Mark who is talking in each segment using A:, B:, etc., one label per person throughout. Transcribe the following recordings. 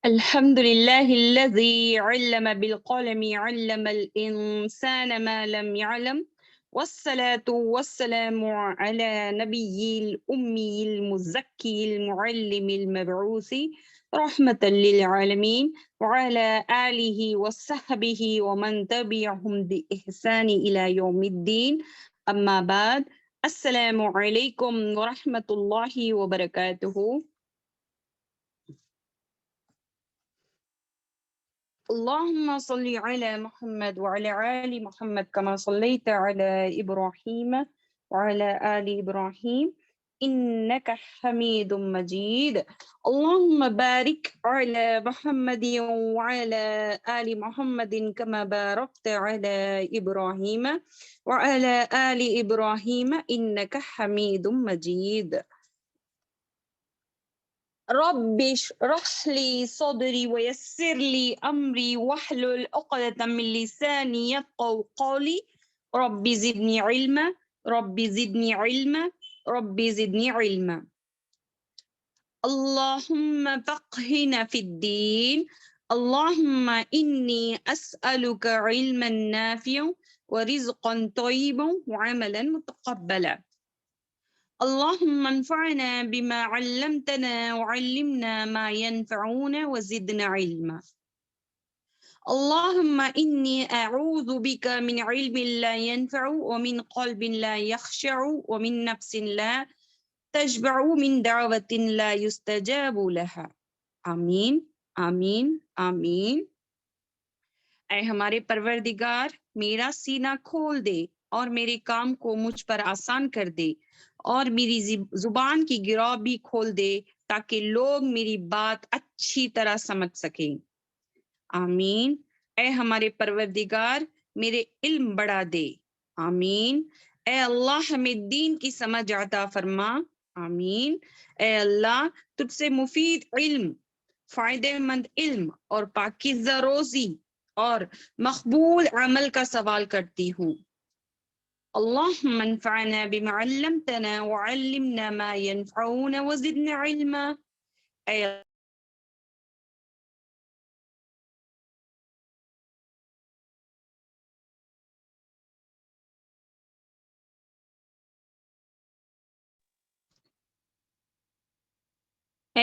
A: الحمد لله الذي علم بالقلم علم الإنسان ما لم يعلم والصلاة والسلام على نبي الأمي المزكي المعلم المبعوث رحمة للعالمين وعلى آله وصحبه ومن تبعهم بإحسان إلى يوم الدين أما بعد السلام عليكم ورحمة الله وبركاته. اللهم صل على محمد وعلى آل محمد كما صليت على إبراهيم وعلى آل إبراهيم إنك حميد مجيد. اللهم بارك على محمد وعلى آل محمد كما باركت على إبراهيم وعلى آل إبراهيم إنك حميد مجيد. رب اشرح لي صدري ويسر لي أمري واحلل عقدة من لساني يفقهوا قولي رب زدني علما رب زدني علما رب زدني علما. اللهم فقهنا في الدين. اللهم إني أسألك علما نافعا ورزقا طيبا وعملا متقبلا. اللهم انفعنا بما علمتنا وعلمنا ما ينفعنا وزدنا علما. اللهم إني أعوذ بك من علم لا ينفع ومن قلب لا يخشع ومن نفس لا تشبع ومن دعوة لا يستجاب لها. آمین آمین آمین. اے ہمارے پروردگار میرا سینہ کھول دے اور میرے کام کو مجھ پر آسان کر دے اور میری زبان کی گرہ بھی کھول دے تاکہ لوگ میری بات اچھی طرح سمجھ سکیں. آمین. اے ہمارے پروردگار میرے علم بڑھا دے. آمین. اے اللہ ہمیں دین کی سمجھ عطا فرما. آمین. اے اللہ تجھ سے مفید علم، فائدہ مند علم اور پاکیزہ روزی اور مقبول عمل کا سوال کرتی ہوں. اللهم انفعنا بما علمتنا وعلمنا ما ينفعنا وزدنا علما. اے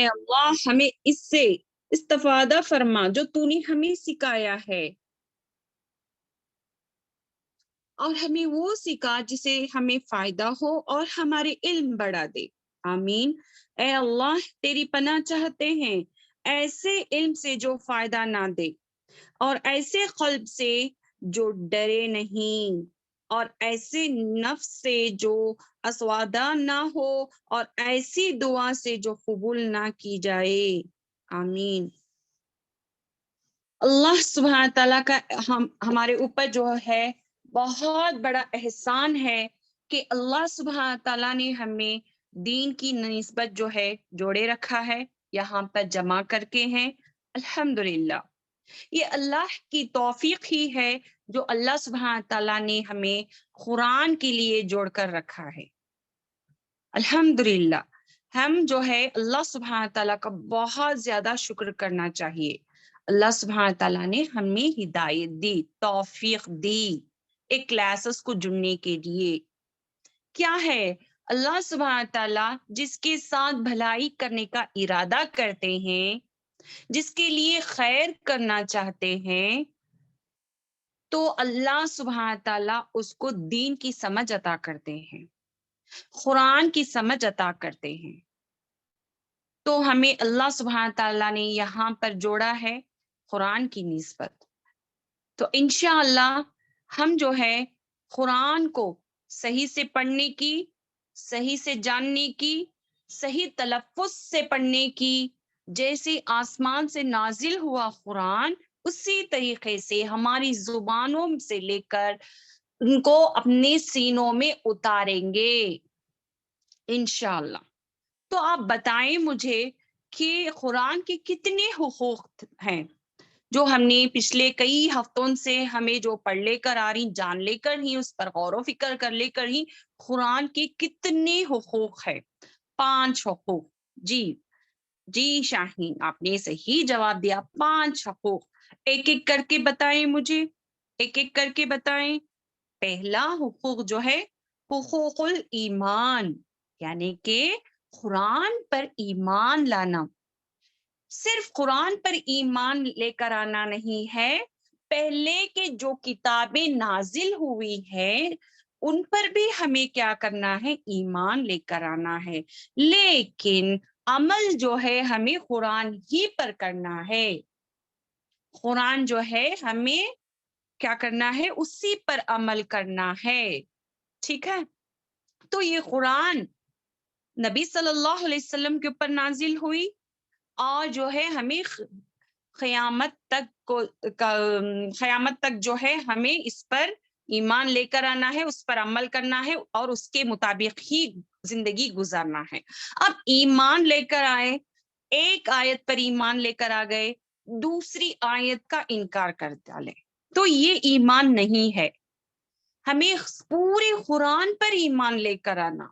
A: اللہ ہمیں اس سے استفادہ فرما جو تو نے ہمیں سکھایا ہے، اور ہمیں وہ سکھا جسے ہمیں فائدہ ہو اور ہمارے علم بڑھا دے. آمین. اے اللہ تیری پناہ چاہتے ہیں ایسے علم سے جو فائدہ نہ دے، اور ایسے قلب سے جو ڈرے نہیں، اور ایسے نفس سے جو اسوادہ نہ ہو، اور ایسی دعا سے جو قبول نہ کی جائے. آمین. اللہ سبحانہ تعالیٰ کا ہمارے اوپر جو ہے بہت بڑا احسان ہے کہ اللہ سبحانہ تعالیٰ نے ہمیں دین کی نسبت جو ہے جوڑے رکھا ہے، یہاں پر جمع کر کے ہیں. الحمدللہ یہ اللہ کی توفیق ہی ہے جو اللہ سبحانہ تعالیٰ نے ہمیں قرآن کے لیے جوڑ کر رکھا ہے. الحمدللہ ہم جو ہے اللہ سبحانہ تعالیٰ کا بہت زیادہ شکر کرنا چاہیے. اللہ سبحانہ تعالیٰ نے ہمیں ہدایت دی، توفیق دی ایک کلاسز کو جننے کے لیے. کیا ہے اللہ سبحانہ تعالیٰ جس کے ساتھ بھلائی کرنے کا ارادہ کرتے ہیں، جس کے لیے خیر کرنا چاہتے ہیں، تو اللہ سبحانہ تعالیٰ اس کو دین کی سمجھ عطا کرتے ہیں، قرآن کی سمجھ عطا کرتے ہیں. تو ہمیں اللہ سبحانہ تعالیٰ نے یہاں پر جوڑا ہے قرآن کی نسبت. تو انشاءاللہ ہم جو ہے قرآن کو صحیح سے پڑھنے کی، صحیح سے جاننے کی، صحیح تلفظ سے پڑھنے کی، جیسے آسمان سے نازل ہوا قرآن اسی طریقے سے ہماری زبانوں سے لے کر ان کو اپنے سینوں میں اتاریں گے انشاءاللہ. تو آپ بتائیں مجھے کہ قرآن کے کتنے حقوق ہیں جو ہم نے پچھلے کئی ہفتوں سے ہمیں جو پڑھ لے کر آ رہی، جان لے کر ہی، اس پر غور و فکر کر لے کر ہی قرآن کے کتنے حقوق ہیں؟ 5 حقوق. جی جی شاہین، آپ نے صحیح جواب دیا، 5 حقوق۔ ایک ایک کر کے بتائیں مجھے، ایک ایک کر کے بتائیں۔ پہلا حقوق جو ہے حقوق الایمان، یعنی کہ قرآن پر ایمان لانا۔ صرف قرآن پر ایمان لے کر آنا نہیں ہے، پہلے کے جو کتابیں نازل ہوئی ہیں ان پر بھی ہمیں کیا کرنا ہے؟ ایمان لے کر آنا ہے، لیکن عمل جو ہے ہمیں قرآن ہی پر کرنا ہے۔ قرآن جو ہے ہمیں کیا کرنا ہے؟ اسی پر عمل کرنا ہے، ٹھیک ہے؟ تو یہ قرآن نبی صلی اللہ علیہ وسلم کے اوپر نازل ہوئی، اور جو ہے ہمیں قیامت تک جو ہے ہمیں اس پر ایمان لے کر آنا ہے، اس پر عمل کرنا ہے، اور اس کے مطابق ہی زندگی گزارنا ہے۔ اب ایمان لے کر آئے، ایک آیت پر ایمان لے کر آ گئے، دوسری آیت کا انکار کر ڈالے، تو یہ ایمان نہیں ہے۔ ہمیں پورے قرآن پر ایمان لے کر آنا۔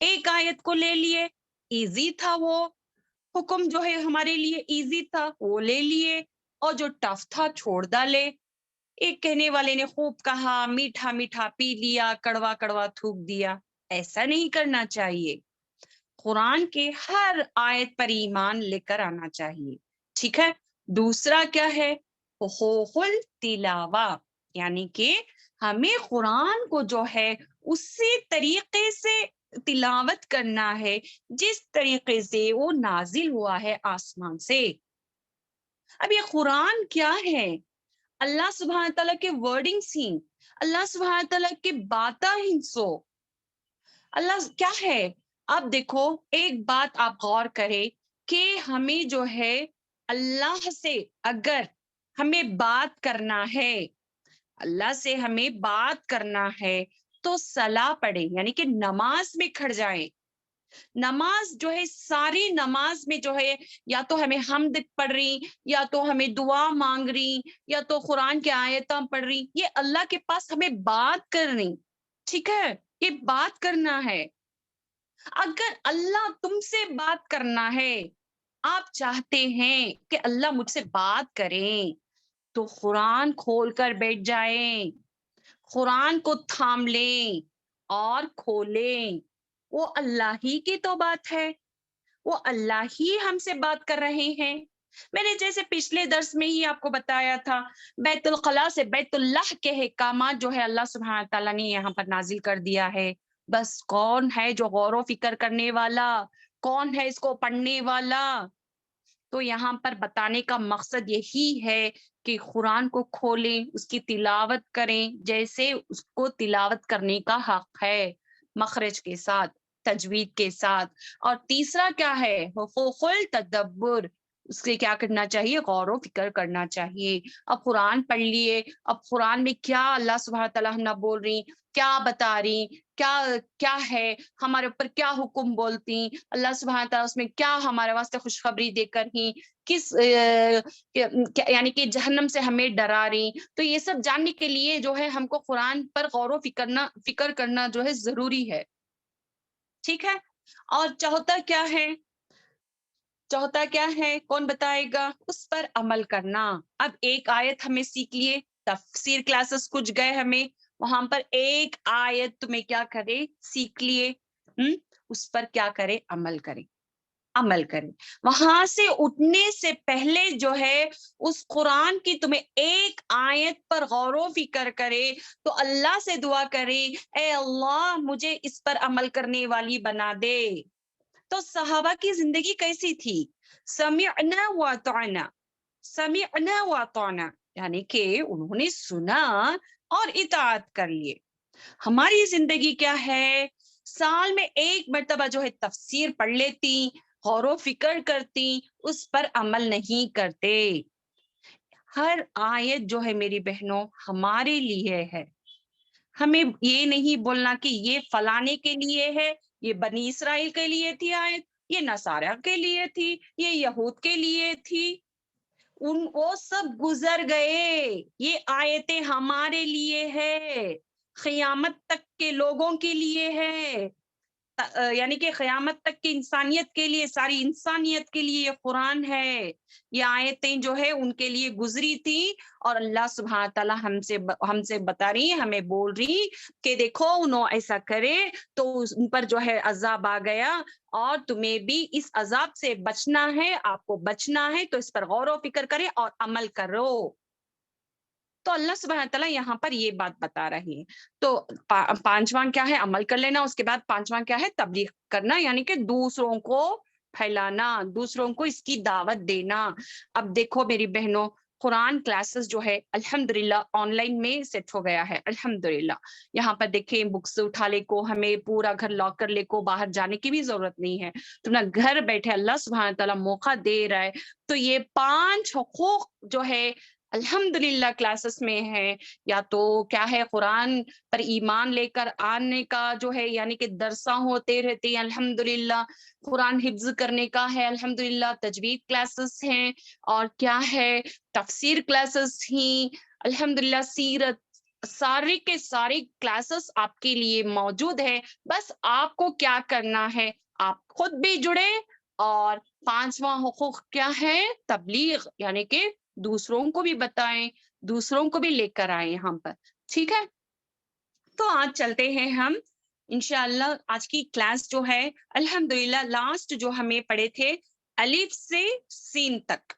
A: ایک آیت کو لے لیے، ایزی تھا وہ حکم جو ہے ہمارے لیے ایزی تھا، وہ لے لیے، اور جو ٹف تھا چھوڑ ڈالے۔ ایک کہنے والے نے خوب کہا، میٹھا میٹھا پی لیا، کڑوا کڑوا تھوک دیا۔ ایسا نہیں کرنا چاہیے، قرآن کے ہر آیت پر ایمان لے کر آنا چاہیے، ٹھیک ہے؟ دوسرا کیا ہے؟ حقوق التلاوہ، یعنی کہ ہمیں قرآن کو جو ہے اسی طریقے سے تلاوت کرنا ہے جس طریقے سے وہ نازل ہوا ہے آسمان سے۔ اب یہ قرآن کیا ہے؟ اللہ سبحانہ تعالیٰ کے ورڈنگز ہی، اللہ سبحانہ تعالیٰ کے باتیں ہی سو اللہ کیا ہے؟ اب دیکھو ایک بات آپ غور کریں کہ ہمیں جو ہے اللہ سے اگر ہمیں بات کرنا ہے، اللہ سے ہمیں بات کرنا ہے تو صلاح پڑھیں، یعنی کہ نماز میں کھڑ جائیں۔ نماز جو ہے ساری نماز میں جو ہے یا تو ہمیں حمد پڑھ رہی، یا تو ہمیں دعا مانگ رہی، یا تو قرآن کی آیتیں پڑھ رہی، یہ اللہ کے پاس ہمیں بات کرنی، ٹھیک ہے؟ یہ بات کرنا ہے۔ اگر اللہ تم سے بات کرنا ہے، آپ چاہتے ہیں کہ اللہ مجھ سے بات کریں، تو قرآن کھول کر بیٹھ جائیں، قرآن کو تھام لیں اور کھولیں۔ وہ اللہ ہی کی تو بات ہے، وہ اللہ ہی ہم سے بات کر رہے ہیں۔ میں نے جیسے پچھلے درس میں ہی آپ کو بتایا تھا، بیت الخلاء سے بیت اللہ کے احکامات جو ہے اللہ سبحانہ تعالیٰ نے یہاں پر نازل کر دیا ہے۔ بس کون ہے جو غور و فکر کرنے والا؟ کون ہے اس کو پڑھنے والا؟ تو یہاں پر بتانے کا مقصد یہی ہے کہ قرآن کو کھولیں، اس کی تلاوت کریں جیسے اس کو تلاوت کرنے کا حق ہے، مخرج کے ساتھ، تجوید کے ساتھ۔ اور تیسرا کیا ہے؟ حقوق التدبر، اس کے کیا کرنا چاہیے؟ غور و فکر کرنا چاہیے۔ اب قرآن پڑھ لیے، اب قرآن میں کیا اللہ سبحانہ تعالیٰ ہم نہ بول رہی، کیا بتا رہی، کیا ہے ہمارے اوپر، کیا حکم بولتی اللہ سبحانہ تعالیٰ، اس میں کیا ہمارے واسطے خوشخبری دے کر ہی کس یعنی کہ جہنم سے ہمیں ڈرا رہی۔ تو یہ سب جاننے کے لیے جو ہے ہم کو قرآن پر غور و فکر کرنا جو ہے ضروری ہے، ٹھیک ہے؟ اور چوتھا کیا ہے کون بتائے گا؟ اس پر عمل کرنا۔ اب ایک آیت ہمیں سیکھ لیے، تفسیر کلاسز کچھ گئے ہمیں، وہاں پر ایک آیت تمہیں کیا کرے؟ سیکھ لیے، اس پر کیا کرے؟ عمل کریں۔ وہاں سے اٹھنے سے پہلے جو ہے اس قرآن کی تمہیں ایک آیت پر غور و فکر کرے، تو اللہ سے دعا کرے، اے اللہ مجھے اس پر عمل کرنے والی بنا دے۔ تو صحابہ کی زندگی کیسی تھی؟ سمعنا واطعنا، یعنی کہ انہوں نے سنا اور اطاعت کر لیے۔ ہماری زندگی کیا ہے؟ سال میں ایک مرتبہ جو ہے تفسیر پڑھ لیتی، غور و فکر کرتی، اس پر عمل نہیں کرتے۔ ہر آیت جو ہے میری بہنوں ہمارے لیے ہے، ہمیں یہ نہیں بولنا کہ یہ فلانے کے لیے ہے، یہ بنی اسرائیل کے لیے تھی آیت، یہ نصارہ کے لیے تھی، یہ یہود کے لیے تھی، وہ سب گزر گئے، یہ آیتیں ہمارے لیے ہے، قیامت تک کے لوگوں کے لیے ہے۔ یعنی کہ قیامت تک کی انسانیت کے لیے، ساری انسانیت کے لیے یہ قرآن ہے، یہ آیتیں جو ہے ان کے لیے گزری تھی، اور اللہ سبحانہ تعالیٰ ہم سے بتا رہی، ہمیں بول رہی کہ دیکھو انہوں ایسا کرے تو ان پر جو ہے عذاب آ گیا، اور تمہیں بھی اس عذاب سے بچنا ہے، آپ کو بچنا ہے، تو اس پر غور و فکر کرے اور عمل کرو۔ تو اللہ سبحانہ تعالیٰ یہاں پر یہ بات بتا رہے ہیں۔ تو پانچواں کیا ہے؟ عمل کر لینا۔ اس کے بعد پانچواں کیا ہے؟ تبلیغ کرنا، یعنی کہ دوسروں کو پھیلانا، دوسروں کو اس کی دعوت دینا۔ اب دیکھو میری بہنوں، قرآن کلاسز جو ہے الحمدللہ آن لائن میں سیٹ ہو گیا ہے، الحمدللہ۔ یہاں پر دیکھیں بکس اٹھا لے کو، ہمیں پورا گھر لاک کر لے کو، باہر جانے کی بھی ضرورت نہیں ہے، تو نا گھر بیٹھے اللہ سبحانہ تعالیٰ موقع دے رہا ہے۔ تو یہ 5 حقوق جو ہے الحمدللہ کلاسز میں ہے، یا تو کیا ہے قرآن پر ایمان لے کر آنے کا جو ہے، یعنی کہ درساں ہوتے رہتے ہیں الحمدللہ، قرآن حفظ کرنے کا ہے الحمدللہ، تجوید کلاسز ہیں، اور کیا ہے تفسیر کلاسز ہی الحمدللہ، سیرت، سارے کے سارے کلاسز آپ کے لیے موجود ہے۔ بس آپ کو کیا کرنا ہے؟ آپ خود بھی جڑے، اور 5واں حقوق کیا ہے؟ تبلیغ، یعنی کہ دوسروں کو بھی بتائیں، دوسروں کو بھی لے کر آئیں یہاں پر، ٹھیک ہے؟ تو آج چلتے ہیں ہم انشاءاللہ آج کی کلاس جو ہے الحمدللہ لاسٹ جو ہمیں پڑھے تھے الف سے سین تک،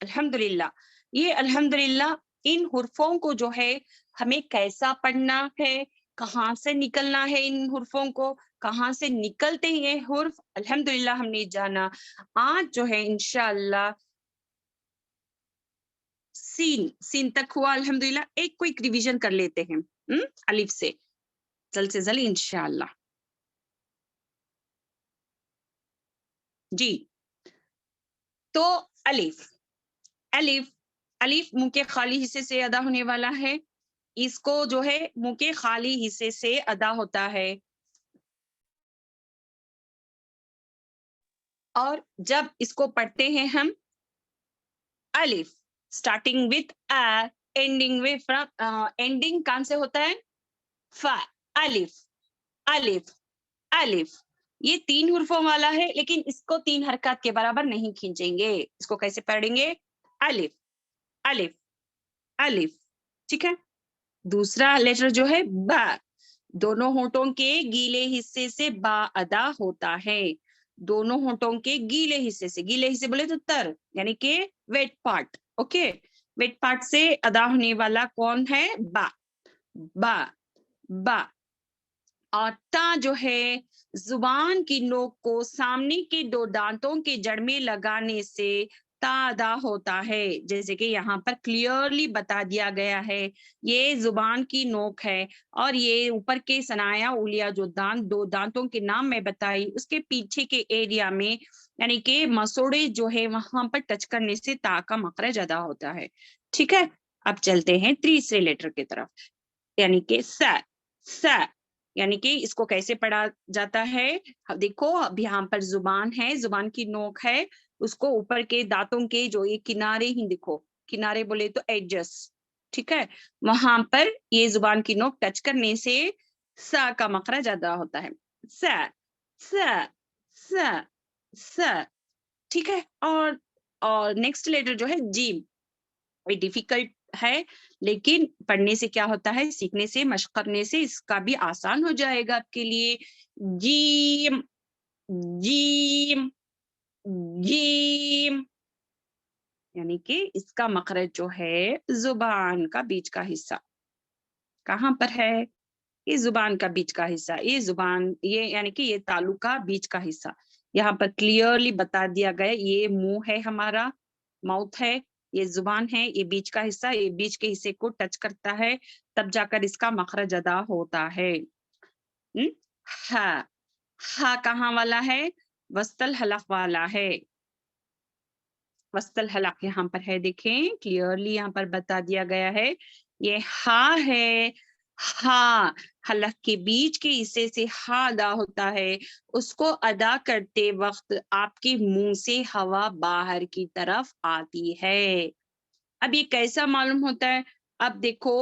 A: الحمدللہ یہ الحمدللہ ان حرفوں کو جو ہے ہمیں کیسا پڑھنا ہے، کہاں سے نکلنا ہے، ان حرفوں کو کہاں سے نکلتے ہیں یہ حرف، الحمدللہ ہم نے جانا۔ آج جو ہے انشاءاللہ سین تک ہوا الحمدللہ، ایک کوئک ریویژن کر لیتے ہیں الف سے جلد سے جلد انشاءاللہ۔ جی تو الف الف الف منہ کے خالی حصے سے ادا ہونے والا ہے، اس کو جو ہے منہ کے خالی حصے سے ادا ہوتا ہے، اور جب اس کو پڑھتے ہیں ہم الف starting with ending with ending کہاں سے ہوتا ہے؟ فا، الف الف الف، یہ 3 حرفوں والا ہے، لیکن اس کو 3 حرکات کے برابر نہیں کھینچیں گے۔ اس کو کیسے پڑھیں گے؟ الف الف الف، ٹھیک ہے؟ دوسرا لیٹر جو ہے با، دونوں ہونٹوں کے گیلے حصے سے با ادا ہوتا ہے، دونوں ہونٹوں کے گیلے حصے سے، گیلے حصے بولے تو تر، یعنی کہ wet part, okay, wet part سے ادا ہونے والا کون ہے؟ با با با۔ اور تا جو ہے زبان کی نوک کو سامنے کے 2 دانتوں کے جڑ میں لگانے سے تا ادا ہوتا ہے، جیسے کہ یہاں پر کلیئرلی بتا دیا گیا ہے، یہ زبان کی نوک ہے، اور یہ اوپر کے ثنایا اولیا جو دانت 2 دانتوں کے نام میں بتائی، اس کے پیچھے کے ایریا میں یعنی کہ مسوڑے جو ہے وہاں پر ٹچ کرنے سے تا کا مخرج ادا ہوتا ہے، ٹھیک ہے؟ اب چلتے ہیں تیسرے لیٹر کی طرف، یعنی کہ سا سا، یعنی کہ اس کو کیسے پڑھا جاتا ہے؟ دیکھو اب یہاں پر زبان ہے، زبان کی نوک ہے، اس کو اوپر کے دانتوں کے جو یہ کنارے ہی دیکھو، کنارے بولے تو ایجز، ٹھیک ہے، وہاں پر یہ زبان کی نوک ٹچ کرنے سے سا کا مخرج ادا ہوتا ہے، سا سا سا سا، ٹھیک ہے؟ اور نیکسٹ لیٹر جو ہے جیم، ڈیفیکلٹ ہے، لیکن پڑھنے سے کیا ہوتا ہے؟ سیکھنے سے، مشق کرنے سے اس کا بھی آسان ہو جائے گا آپ کے لیے، جیم جیم جیم، یعنی کہ اس کا مخرج جو ہے زبان کا بیچ کا حصہ کہاں پر ہے؟ یہ زبان کا بیچ کا حصہ، یہ زبان، یہ یعنی کہ یہ تالو کا بیچ کا حصہ، یہاں پر کلیئرلی بتا دیا گیا، یہ منہ ہے ہمارا، ماؤتھ ہے، یہ زبان ہے، یہ بیچ کا حصہ، یہ بیچ کے حصے کو ٹچ کرتا ہے، تب جا کر اس کا مخرج ادا ہوتا ہے۔ ہا، ہا کہاں والا ہے؟ وسط الحلق والا ہے، وسط الحلق یہاں پر ہے، دیکھیں کلیئرلی یہاں پر بتا دیا گیا ہے، یہ ہا ہے، ہا، حلق کے بیچ کے حصے سے ہا ادا ہوتا ہے، اس کو ادا کرتے وقت آپ کے منہ سے ہوا باہر کی طرف آتی ہے۔ اب یہ کیسا معلوم ہوتا ہے؟ اب دیکھو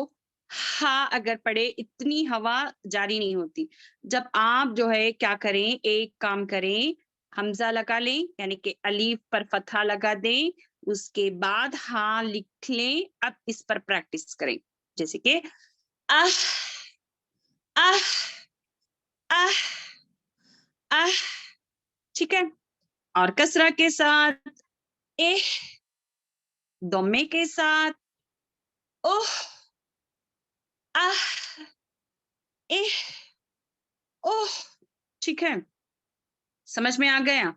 A: ہاں اگر پڑے اتنی ہوا جاری نہیں ہوتی. جب آپ جو ہے کیا کریں، ایک کام کریں، حمزہ لگا لیں یعنی کہ الف پر فتحہ لگا دیں، اس کے بعد ہاں لکھ لیں. اب اس پر پریکٹس کریں، جیسے کہ اہ اہ اہ اہ. ٹھیک ہے. اور کسرہ کے ساتھ اہ، دمے کے ساتھ اوہ اہ اہ اوہ. ٹھیک ہے، سمجھ میں آ گیا؟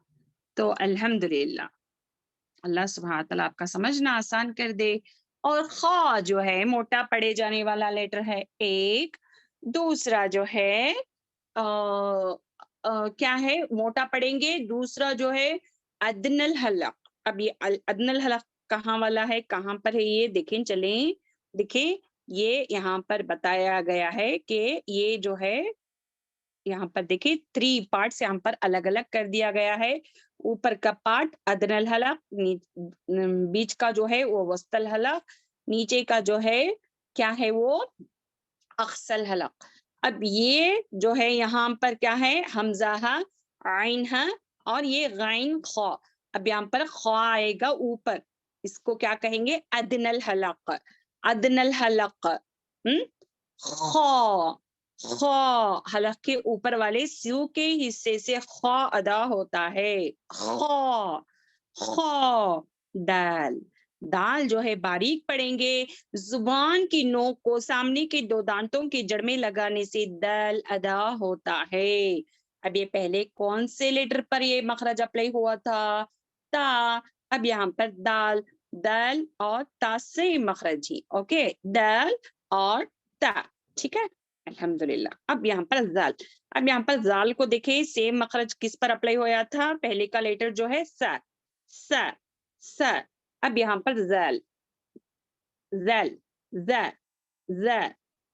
A: تو الحمدللہ اللہ سبحانہ تعالیٰ آپ کا سمجھنا آسان کر دے. اور خا جو ہے موٹا پڑے جانے والا لیٹر ہے ایک. دوسرا جو ہے کیا ہے، موٹا پڑیں گے. دوسرا جو ہے ادن الحلق. اب یہ ادن الحلق کہاں والا ہے، کہاں پر ہے، یہ دیکھیں چلیں. دیکھیں یہ یہاں پر بتایا گیا ہے کہ یہ جو ہے یہاں پر دیکھیں 3 پارٹس یہاں پر الگ الگ کر دیا گیا ہے. اوپر کا پارٹ ادن الحلق، بیچ کا جو ہے وہ وسط الحلق، نیچے کا جو ہے کیا ہے وہ اقصى الحلق. اب یہ جو ہے یہاں پر کیا ہے، حمزہ عین ہے اور یہ غین خا. اب یہاں پر خا آئے گا اوپر، اس کو کیا کہیں گے، ادن الحلق. ادن الحلق خا. خا حلق کے اوپر والے سیو کے حصے سے خا ادا ہوتا ہے. خا خا. دال. دال جو ہے باریک پڑیں گے. زبان کی نوک کو سامنے کے 2 دانتوں کے جڑ میں لگانے سے دال ادا ہوتا ہے. اب یہ پہلے کون سے لیٹر پر یہ مخرج اپلائی ہوا تھا، تا. اب یہاں پر دال، دال اور تا سے مخرج ہی. اوکے، دال اور تا. ٹھیک ہے الحمدللہ. اب یہاں پر زال. اب یہاں پر زال کو دیکھیں سیم مخرج کس پر اپلائی ہوا تھا، پہلے کا لیٹر جو ہے سا. سا سا. اب یہاں پر زال، زل ز ز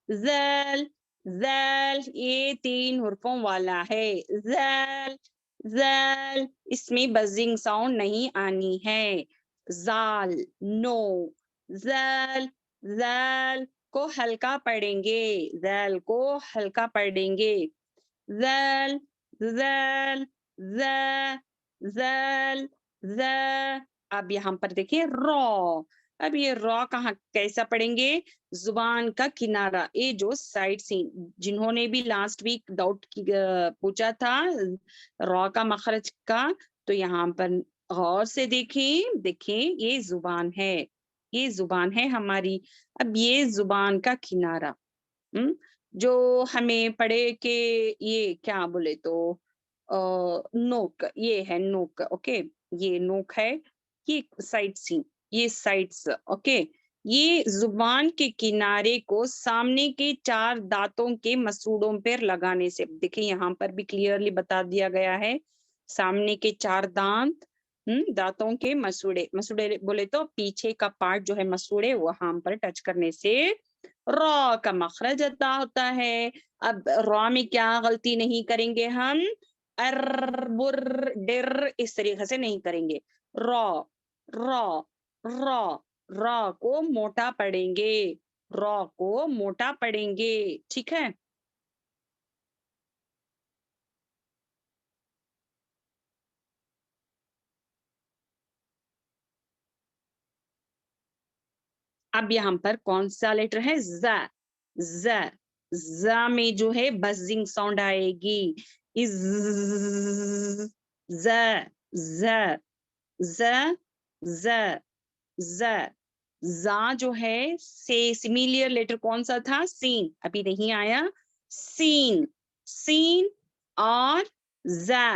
A: زل زل. یہ 3 حرفوں والا ہے. زل زل. اس میں بزنگ ساؤنڈ نہیں آنی ہے. زال نو. زل زل کو ہلکا پڑھیں گے، زل کو ہلکا پڑھیں گے. زل زل ز زل ز. اب یہاں پر دیکھیے رو. اب یہ رو کہاں کیسا پڑھیں گے، زبان کا کنارہ. یہ جو سائڈ سے جنہوں نے بھی لاسٹ ویک ڈاؤٹ پوچھا تھا رو کا مخرج کا، تو یہاں پر غور سے دیکھیں. دیکھیں یہ زبان ہے، یہ زبان ہے ہماری. اب یہ زبان کا کنارہ جو ہمیں پڑھے کہ یہ کیا بولے تو نوک، یہ ہے نوک. اوکے، یہ نوک ہے، یہ سائڈ سین، یہ سائڈس. اوکے، یہ زبان کے کنارے کو سامنے کے 4 دانتوں کے مسوڑوں پر لگانے سے. دیکھیں یہاں پر بھی کلیئرلی بتا دیا گیا ہے، سامنے کے 4 دانت، دانتوں کے مسوڑے. مسوڑے بولے تو پیچھے کا پارٹ جو ہے مسوڑے، وہاں پر ٹچ کرنے سے را کا مخرج ادا ہوتا ہے. اب را میں کیا غلطی نہیں کریں گے ہم، ار بر ڈر اس طریقے سے نہیں کریں گے. را را را. را کو موٹا پڑھیں گے، را کو موٹا پڑھیں گے. ٹھیک ہے. اب یہاں پر کون سا لیٹر ہے، ز. ز ز میں جو ہے بزنگ ساؤنڈ آئے گی. از ز ز ز ز ز. زا جو ہے سیملیئر لیٹر کون سا تھا، سین. ابھی نہیں آیا سین. سین اور زا.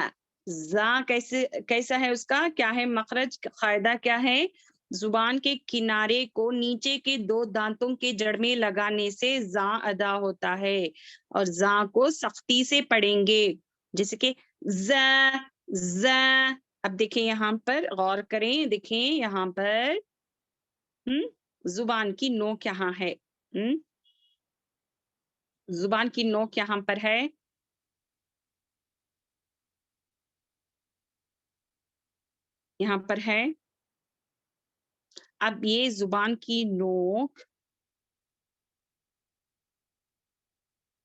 A: زا کیسا ہے، اس کا کیا ہے مخرج، قاعدہ کیا ہے، زبان کے کنارے کو نیچے کے 2 دانتوں کے جڑ میں لگانے سے زا ادا ہوتا ہے. اور زا کو سختی سے پڑھیں گے، جیسے کہ ز ز. اب دیکھیں یہاں پر غور کریں، دیکھیں یہاں پر زبان کی نوک یہاں ہے. زبان کی نوک یہاں پر ہے، یہاں پر ہے. اب یہ زبان کی نوک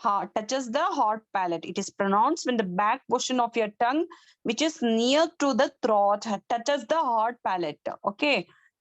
A: Heart touches the hard palate. It is pronounced when the back portion of your tongue, which is near to the throat, touches the hard palate. Okay,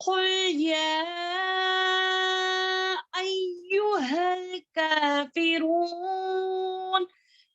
A: قل يا أيها الكافرون،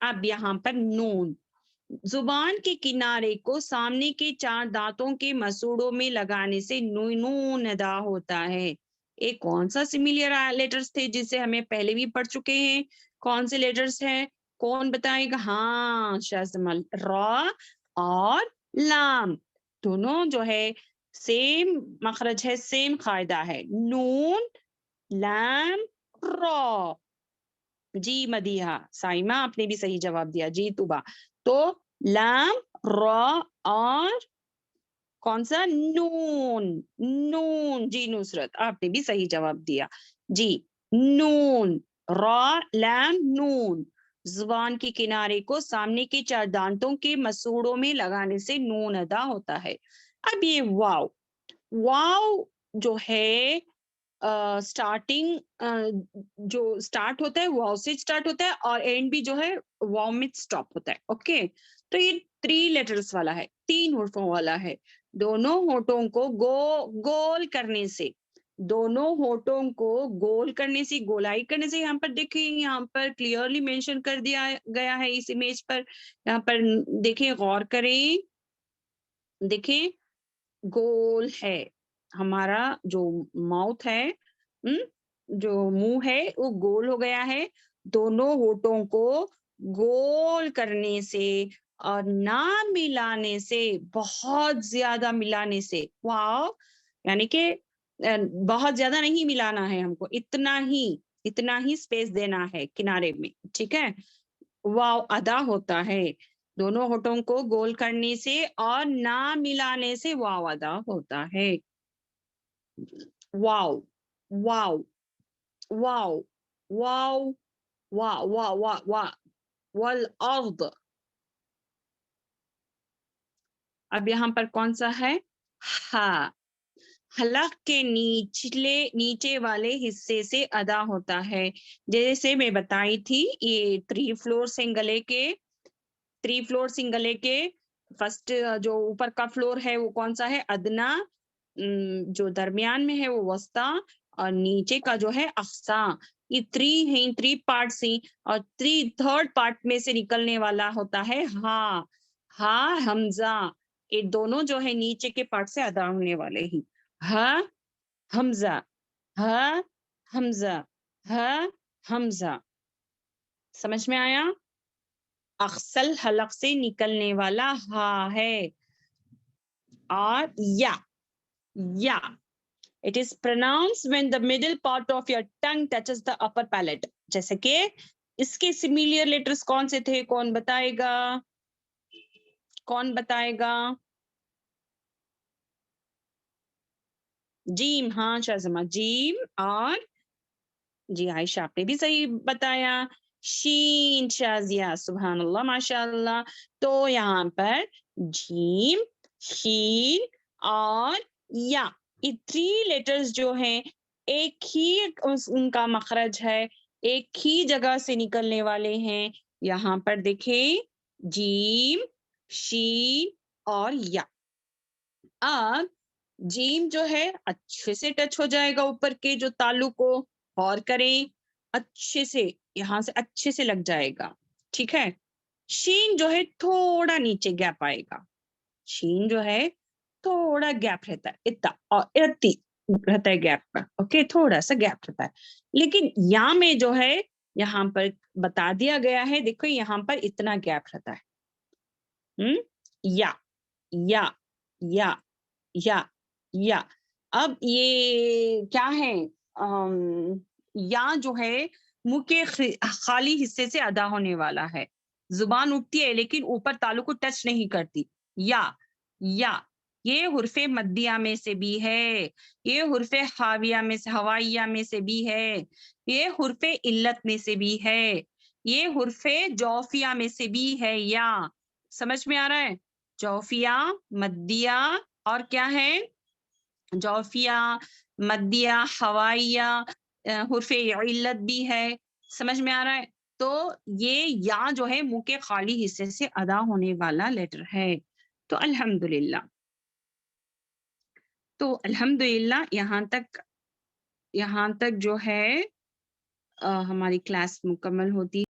A: اب یہاں پر نون، زبان کے کنارے کو سامنے کے 4 دانتوں کے مسوڑوں میں لگانے سے نون ادا ہوتا ہے. ایک کون سا سملیئر لیٹرز تھے جسے ہمیں پہلے بھی پڑھ چکے ہیں؟ کون سے لیٹرز ہیں؟ کون بتائے گا؟ ہاں شازمل، را اور لام دونوں جو ہے سیم مخرج ہے، سیم قاعدہ ہے. نون لام را. جی مدیحہ، سائمہ آپ نے بھی صحیح جواب دیا. جی طبع، تو لام را اور کون سا؟ نون. نون. جی نصرت آپ نے بھی صحیح جواب دیا. جی نون، را لام نون، زبان کے کنارے کو سامنے کے 4 دانتوں کے مسوڑوں میں لگانے سے نون ادا ہوتا ہے. اب یہ واو، واو جو ہے سٹارٹنگ جو سٹارٹ ہوتا ہے واو سے سٹارٹ ہوتا ہے اور اینڈ بھی جو ہے واو میں سٹاپ ہوتا ہے. اوکے، تو یہ 3 لیٹرز والا ہے، 3 حرفوں والا ہے. دونوں ہونٹوں کو گول کرنے سے، دونوں ہونٹوں کو گول کرنے سے، گولائی کرنے سے، یہاں پر دیکھیں، یہاں پر کلیئرلی مینشن کر دیا گیا ہے اس امیج پر. یہاں پر دیکھیں، غور کریں، دیکھیں گول ہے ہمارا جو ماؤتھ ہے، جو منہ ہے وہ گول ہو گیا ہے. دونوں ہونٹوں کو گول کرنے سے اور نہ ملانے سے، بہت زیادہ ملانے سے، واو یعنی کہ بہت زیادہ نہیں ملانا ہے ہم کو، اتنا ہی سپیس دینا ہے کنارے میں. ٹھیک ہے، واو ادا ہوتا ہے. دونوں ہونٹوں کو گول کرنے سے اور نہ ملانے سے واو ادا ہوتا ہے. واو واو واو واو وا وا وا وا والارض. اب یہاں پر کون سا ہے؟ ہا. حلق کے نیچے والے حصے سے ادا ہوتا ہے. جیسے میں بتائی تھی، یہ 3 فلورز ہیں گلے کے، 3 فلورز ہیں گلے کے. فرسٹ جو اوپر کا فلور ہے وہ کون سا ہے؟ ادنا. جو درمیان میں ہے وہ وسطی، اور نیچے کا جو ہے اقصی. یہ 3 ہیں، 3 پارٹس ہیں، اور 3rd پارٹ میں سے نکلنے والا ہوتا ہے ہا. ہا حمزہ، یہ دونوں جو ہے نیچے کے پارٹ سے ادا ہونے والے ہی. ہا حمزہ، ہا حمزہ، ہا حمزہ. سمجھ میں آیا؟ اقصل حلق سے نکلنے والا ہا ہے. اور یا it is pronounced when the middle part of your tongue touches the upper palate. جیسے کہ اس کے سملیئر لیٹرز کون سے تھے؟ کون بتائے گا؟ کون بتائے گا؟ جیم. ہاں شازمہ، جیم. اور جی عائشہ آپ نے بھی صحیح بتایا. شین. شازیہ سبحان اللہ ماشاء اللہ. تو یہاں پر جیم، شین اور یا، یہ 3 لیٹرز جو ہیں ایک ہی ان کا مخرج ہے، ایک ہی جگہ سے نکلنے والے ہیں. یہاں پر دیکھیں، جیم، شین اور یا. اب جیم جو ہے اچھے سے ٹچ ہو جائے گا اوپر کے جو تالو کو، اور کریں اچھے سے، یہاں سے اچھے سے لگ جائے گا. ٹھیک ہے. شین جو ہے تھوڑا نیچے گیپ آئے گا. شین جو ہے تھوڑا گیپ رہتا ہے، اتنا اور اتنی رہتا ہے گیپ پر. اوکے، تھوڑا سا گیپ رہتا ہے. لیکن یا میں جو ہے یہاں پر بتا دیا گیا ہے، دیکھو یہاں پر اتنا گیپ رہتا ہے. یا یا یا یا یا. اب یہ کیا ہے؟ یا جو ہے منہ کے خالی حصے سے ادا ہونے والا ہے. زبان اٹھتی ہے لیکن اوپر تالو کو ٹچ نہیں کرتی. یا یہ حرف مدیہ میں سے بھی ہے، یہ حرف حاویہ میں سے، ہوائیہ میں سے بھی ہے، یہ حرف علت میں سے بھی ہے، یہ حرف جوفیہ میں سے بھی ہے. یا سمجھ میں آ رہا ہے؟ جوفیہ، مدیہ اور کیا ہے؟ جوفیہ، مدیہ، ہوائیہ، حرف علت بھی ہے. سمجھ میں آ رہا ہے؟ تو یہ یا جو ہے منہ کے خالی حصے سے ادا ہونے والا لیٹر ہے. تو الحمدللہ، یہاں تک جو ہے ہماری کلاس مکمل ہوتی